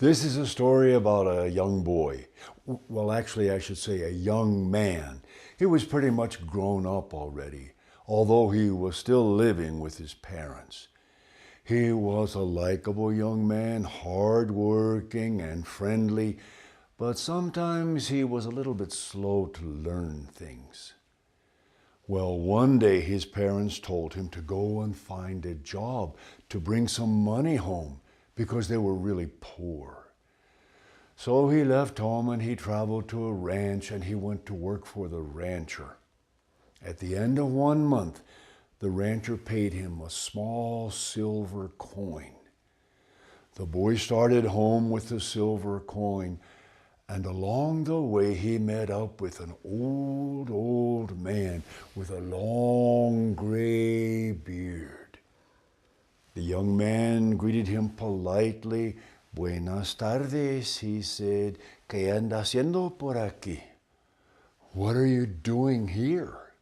This is a story about a young boy. Well, actually, I should say a young man. He was pretty much grown up already, although he was still living with his parents. He was a likable young man, hardworking and friendly, but sometimes he was a little bit slow to learn things. Well, one day his parents told him to go and find a job to bring some money home because they were really poor. So he left home and he traveled to a ranch and he went to work for the rancher. At the end of 1 month, the rancher paid him a small silver coin. The boy started home with the silver coin, and along the way he met up with an old man with a long gray beard. The young man greeted him politely. Buenas tardes, he said. ¿Qué anda haciendo por aquí? What are you doing here?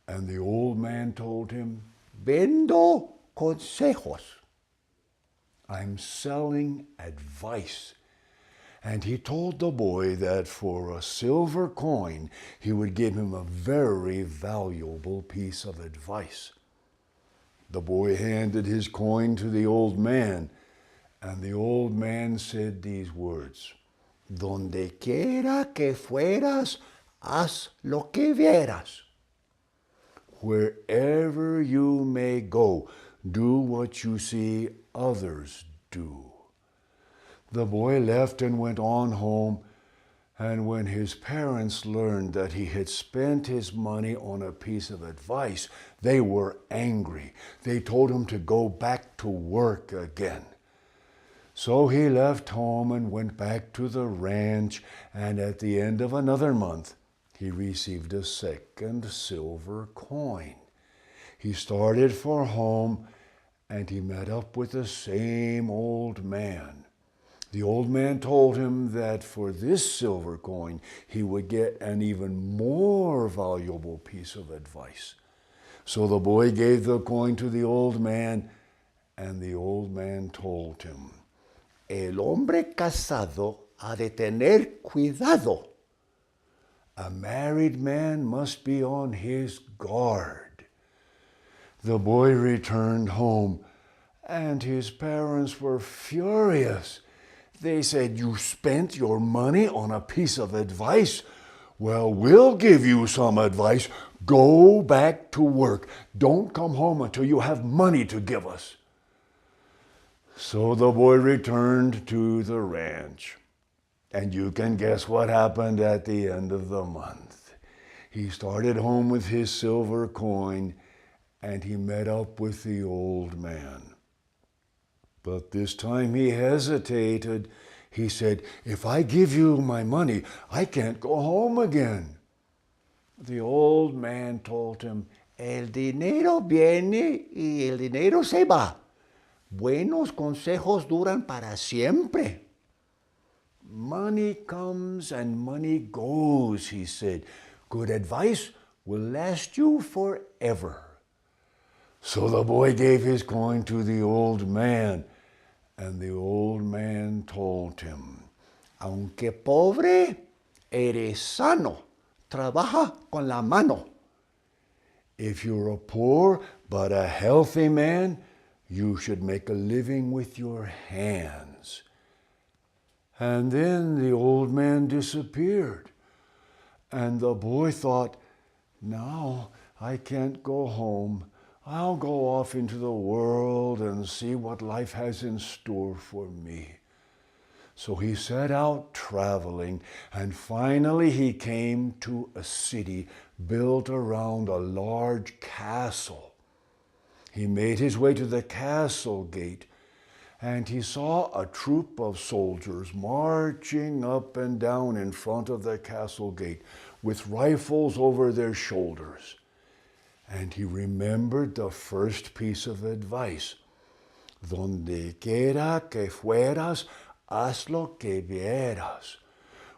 And the old man told him, Vendo consejos. I'm selling advice. And he told the boy that for a silver coin, he would give him a very valuable piece of advice. The boy handed his coin to the old man, and the old man said these words, Donde quiera que fueras, haz lo que vieras. Wherever you may go, do what you see others do. The boy left and went on home, and when his parents learned that he had spent his money on a piece of advice, they were angry. They told him to go back to work again. So he left home and went back to the ranch, and at the end of another month, he received a second silver coin. He started for home, and he met up with the same old man. The old man told him that for this silver coin, he would get an even more valuable piece of advice. So the boy gave the coin to the old man, and the old man told him, El hombre casado ha de tener cuidado. A married man must be on his guard. The boy returned home, and his parents were furious. They said, You spent your money on a piece of advice? Well, we'll give you some advice. Go back to work. Don't come home until you have money to give us. So the boy returned to the ranch. And you can guess what happened at the end of the month. He started home with his silver coin, and he met up with the old man. But this time he hesitated. He said, If I give you my money, I can't go home again. The old man told him, El dinero viene y el dinero se va. Buenos consejos duran para siempre. Money comes and money goes, he said. Good advice will last you forever. So the boy gave his coin to the old man, and the old man told him, Aunque pobre, eres sano. Trabaja con la mano. If you're a poor but a healthy man, you should make a living with your hands. And then the old man disappeared. And the boy thought, Now I can't go home. I'll go off into the world and see what life has in store for me. So he set out traveling, and finally he came to a city built around a large castle. He made his way to the castle gate, and he saw a troop of soldiers marching up and down in front of the castle gate with rifles over their shoulders. And he remembered the first piece of advice. Donde quiera que fueras, haz lo que vieras.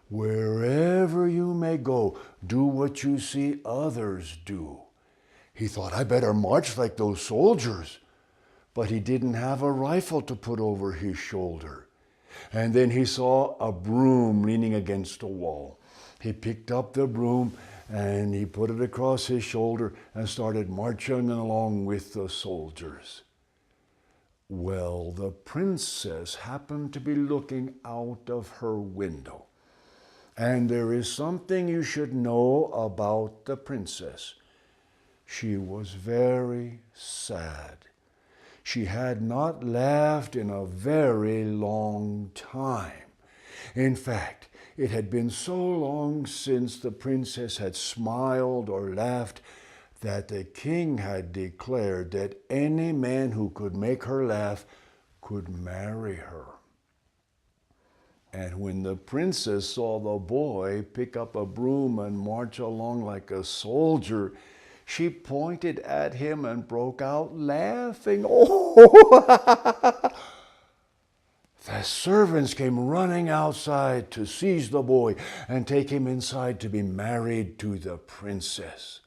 Wherever you may go, do what you see others do. He thought, I better march like those soldiers. But he didn't have a rifle to put over his shoulder. And then he saw a broom leaning against a wall. He picked up the broom and he put it across his shoulder and started marching along with the soldiers. Well, the princess happened to be looking out of her window. And there is something you should know about the princess. She was very sad. She had not laughed in a very long time. In fact, it had been so long since the princess had smiled or laughed that the king had declared that any man who could make her laugh could marry her. And when the princess saw the boy pick up a broom and march along like a soldier, she pointed at him and broke out laughing. Oh! The servants came running outside to seize the boy and take him inside to be married to the princess.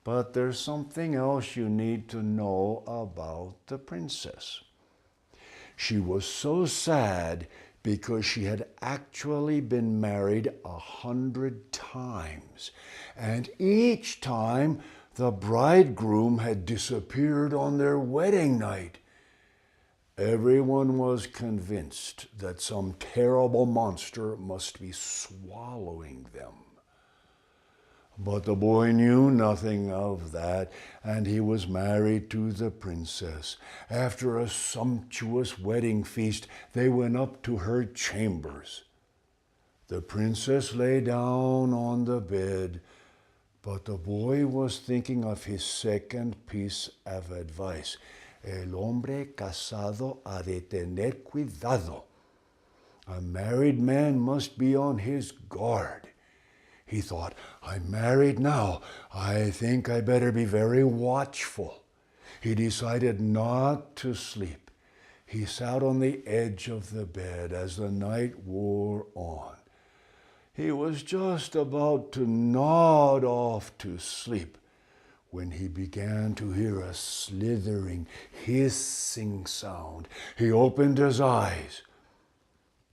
But there's something else you need to know about the princess. She was so sad because she had actually been married 100 times. And each time the bridegroom had disappeared on their wedding night. Everyone was convinced that some terrible monster must be swallowing them. But the boy knew nothing of that, and he was married to the princess. After a sumptuous wedding feast, they went up to her chambers. The princess lay down on the bed, but the boy was thinking of his second piece of advice. El hombre casado ha de tener cuidado. A married man must be on his guard. He thought, I'm married now. I think I better be very watchful. He decided not to sleep. He sat on the edge of the bed as the night wore on. He was just about to nod off to sleep when he began to hear a slithering, hissing sound. He opened his eyes.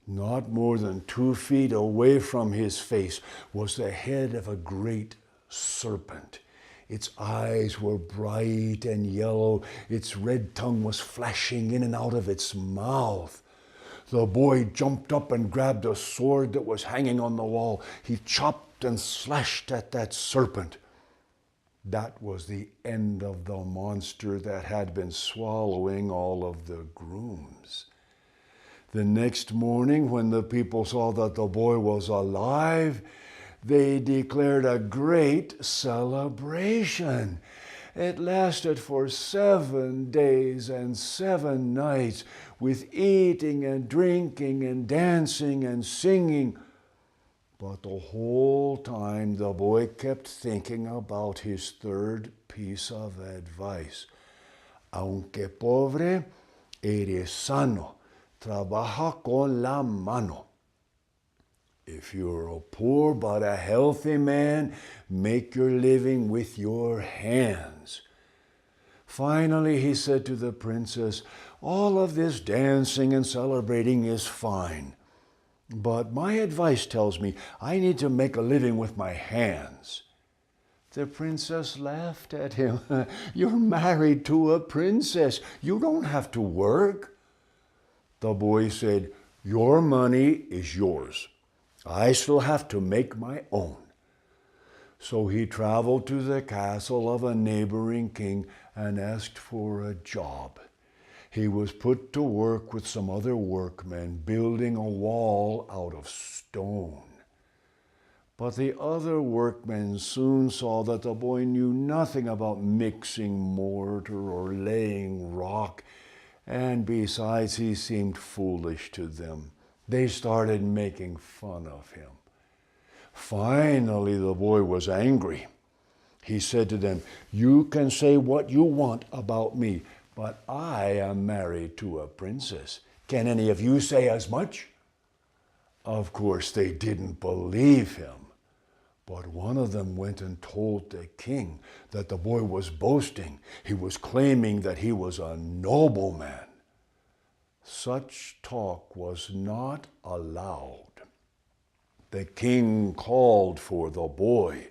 Not more than 2 feet away from his face was the head of a great serpent. Its eyes were bright and yellow. Its red tongue was flashing in and out of its mouth. The boy jumped up and grabbed a sword that was hanging on the wall. He chopped and slashed at that serpent. That was the end of the monster that had been swallowing all of the grooms. The next morning, when the people saw that the boy was alive, they declared a great celebration. It lasted for 7 days and 7 nights, with eating and drinking and dancing and singing. But the whole time the boy kept thinking about his third piece of advice. Aunque pobre, eres sano. Trabaja con la mano. If you're a poor but a healthy man, make your living with your hands. Finally, he said to the princess, all of this dancing and celebrating is fine, but my advice tells me I need to make a living with my hands. The princess laughed at him. You're married to a princess. You don't have to work. The boy said, your money is yours. I still have to make my own. So he traveled to the castle of a neighboring king and asked for a job. He was put to work with some other workmen building a wall out of stone. But the other workmen soon saw that the boy knew nothing about mixing mortar or laying rock, and besides, he seemed foolish to them. They started making fun of him. Finally, the boy was angry. He said to them, you can say what you want about me, but I am married to a princess. Can any of you say as much? Of course, they didn't believe him. But one of them went and told the king that the boy was boasting. He was claiming that he was a nobleman. such talk was not allowed. The king called for the boy,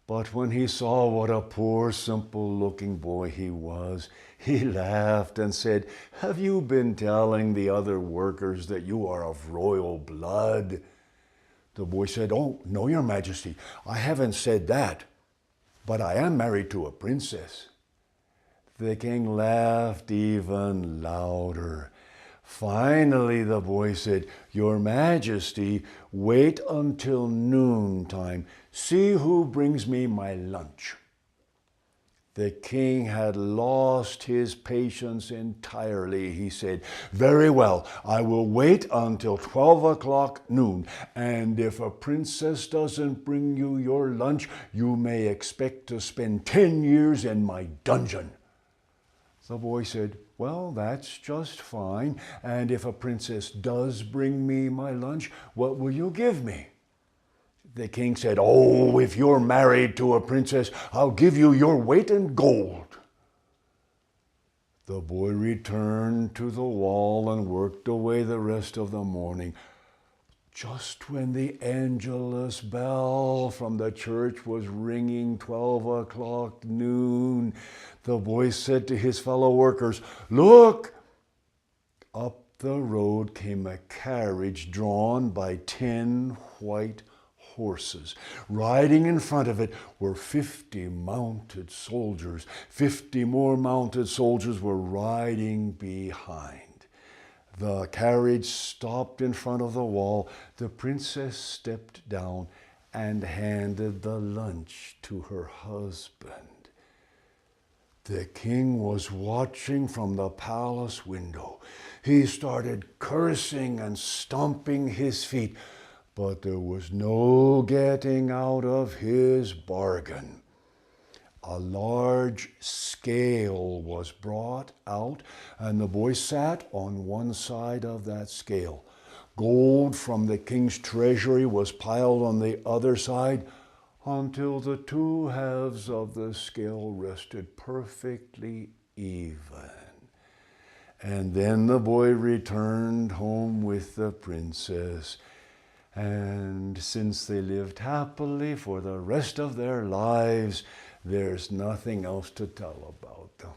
but when he saw what a poor, simple-looking boy he was, he laughed and said, "Have you been telling the other workers that you are of royal blood?" The boy said, "Oh, no, your majesty, I haven't said that, but I am married to a princess." The king laughed even louder. Finally, the boy said, "Your majesty, wait until noontime. See who brings me my lunch." The king had lost his patience entirely. He said, "Very well, I will wait until 12 o'clock noon, and if a princess doesn't bring you your lunch, you may expect to spend 10 years in my dungeon." The boy said, "Well, that's just fine, and if a princess does bring me my lunch, what will you give me?" The king said, "Oh, if you're married to a princess, I'll give you your weight in gold." The boy returned to the wall and worked away the rest of the morning. Just when the Angelus bell from the church was ringing 12 o'clock noon, the boy said to his fellow workers, "Look!" Up the road came a carriage drawn by 10 white horses. Riding in front of it were 50 mounted soldiers. 50 more mounted soldiers were riding behind. The carriage stopped in front of the wall. The princess stepped down and handed the lunch to her husband. The king was watching from the palace window. He started cursing and stomping his feet, but there was no getting out of his bargain. A large scale was brought out, and the boy sat on one side of that scale. Gold from the king's treasury was piled on the other side until the two halves of the scale rested perfectly even. And then the boy returned home with the princess. And since they lived happily for the rest of their lives, there's nothing else to tell about them.